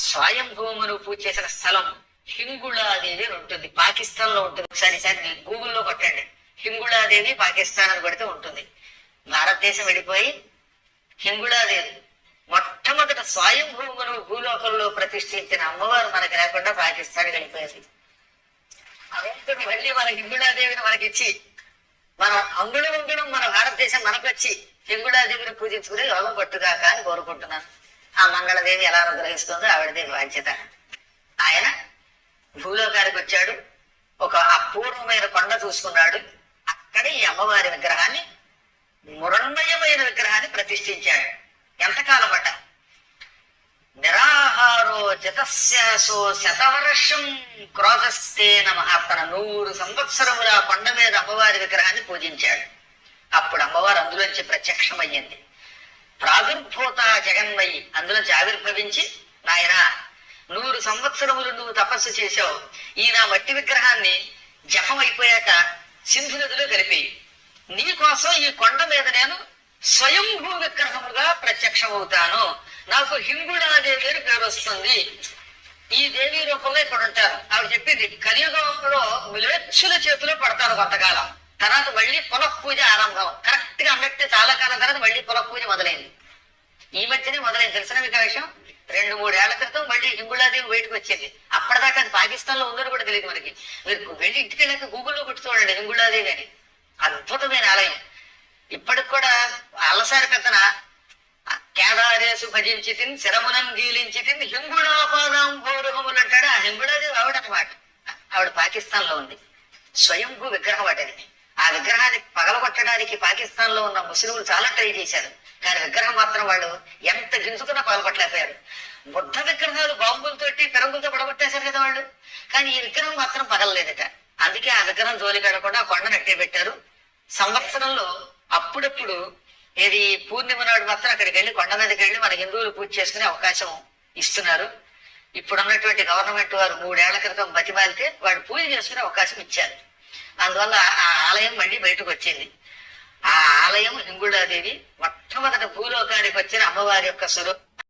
స్వయంభూమును పూజ చేసిన స్థలం హింగుళాదేవి అని ఉంటుంది, పాకిస్తాన్ లో ఉంటుంది. ఒకసారి గూగుల్లో కొట్టండి, హింగుళాదేవి పాకిస్తాన్ అని కొడితే ఉంటుంది. భారతదేశం వెళ్ళిపోయి హింగుళాదేవి మొట్టమొదట స్వయంభూమును భూలోకంలో ప్రతిష్ఠించిన అమ్మవారు మనకి లేకుండా పాకిస్తాన్ వెళ్ళిపోయేది. అవంతుడు మళ్ళీ మన హింగుళాదేవిని మనకిచ్చి మనం అంగుళం మన భారతదేశం మనకొచ్చి హింగుళాదేవిని పూజించుకుని యోగం పట్టుగాక అని కోరుకుంటున్నాను. ఆ మంగళదేవి ఎలా అనుగ్రహిస్తుందో ఆవిడదే బాధ్యత. ఆయన భూలోకానికి వచ్చాడు, ఒక అపూర్వమైన కొండ చూసుకున్నాడు. అక్కడ ఈ అమ్మవారి విగ్రహాన్ని, మృణ్మయమైన విగ్రహాన్ని ప్రతిష్ఠించాడు. ఎంతకాలం అట? నిరాహారో జతస్యాసో శతవర్షం క్రోధస్తేన మహాత్మన 100 సంవత్సరముల కొండ మీద అమ్మవారి విగ్రహాన్ని పూజించాడు. అప్పుడు అమ్మవారు అందులోంచి ప్రత్యక్షమయ్యింది. ప్రాదుర్భూత జగన్మయి, అందులోంచి ఆవిర్భవించి, నాయన 100 సంవత్సరములు నువ్వు తపస్సు చేశావు, ఈ నా మట్టి విగ్రహాన్ని జపం అయిపోయాక సింధు నదిలో కలిపి నీ కోసం ఈ కొండ మీద నేను స్వయంభూ విగ్రహముగా ప్రత్యక్షమవుతాను. నాకు హింగుళాదేవి అని పేరు వస్తుంది. ఈ దేవి రూపంలో ఇక్కడ ఉంటారు. ఆవిడ చెప్పింది, కలియుగంలో విలేచ్చుల చేతిలో పడతాను కొంతకాలం, తర్వాత మళ్ళీ పునఃపూజ ఆరంభం. కరెక్ట్ గా అన్నట్టు చాలా కాలం తర్వాత మళ్ళీ పునఃపూజ మొదలైంది. ఈ మధ్యనే మొదలైంది. తెలిసిన మీకు విషయం, 2-3 ఏళ్ల క్రితం మళ్ళీ హింగుళాదేవి బయటకు వచ్చింది. అప్పటిదాకా అది పాకిస్తాన్ లో ఉందని కూడా తెలియదు మనకి. మీరు వెళ్ళి ఇంటికి వెళ్ళాక గూగుల్లో కొట్టి చూడండి హింగుళాదేవి అని. అద్భుతమైన ఆలయం. ఇప్పటికి కూడా అలసారి పెద్దన కేదారేసు భజించి తిని శరమునం గీలించి తిని హింగుళాపాదాంభోరుహములు అంటాడు. ఆ హింగుళాదేవి ఆవిడ అన్నమాట. ఆవిడ పాకిస్తాన్ లో ఉంది. స్వయంభూ విగ్రహం వాటిది. ఆ విగ్రహాన్ని పగలగొట్టడానికి పాకిస్తాన్ లో ఉన్న ముస్లింలు చాలా ట్రై చేశారు, కానీ విగ్రహం మాత్రం వాళ్ళు ఎంత గింజుకున్నా పగలగొట్టలేకపోయారు. బుద్ధ విగ్రహాలు బాంబులతోటి పెరుగులతో పడగొట్టేశారు కదా వాళ్ళు, కానీ ఈ విగ్రహం మాత్రం పగలలేదట. అందుకే ఆ విగ్రహం జోలికి వెళ్ళకుండా కొండను అట్టే పెట్టారు. సంవత్సరంలో అప్పుడప్పుడు ఏది పూర్ణిమ నాడు మాత్రం అక్కడికి వెళ్ళి కొండ మీదకి వెళ్ళి మన హిందువులు పూజ చేసుకునే అవకాశం ఇస్తున్నారు. ఇప్పుడున్నటువంటి గవర్నమెంట్ వారు 3 ఏళ్ల క్రితం బతిమాలితే వాడు పూజ చేసుకునే అవకాశం ఇచ్చారు. అందువల్ల ఆ ఆలయం మళ్ళీ బయటకు వచ్చింది. ఆ ఆలయం హింగుళాదేవి మొట్టమొదట భూలోకానికి వచ్చిన అమ్మవారి యొక్క స్వరూపం.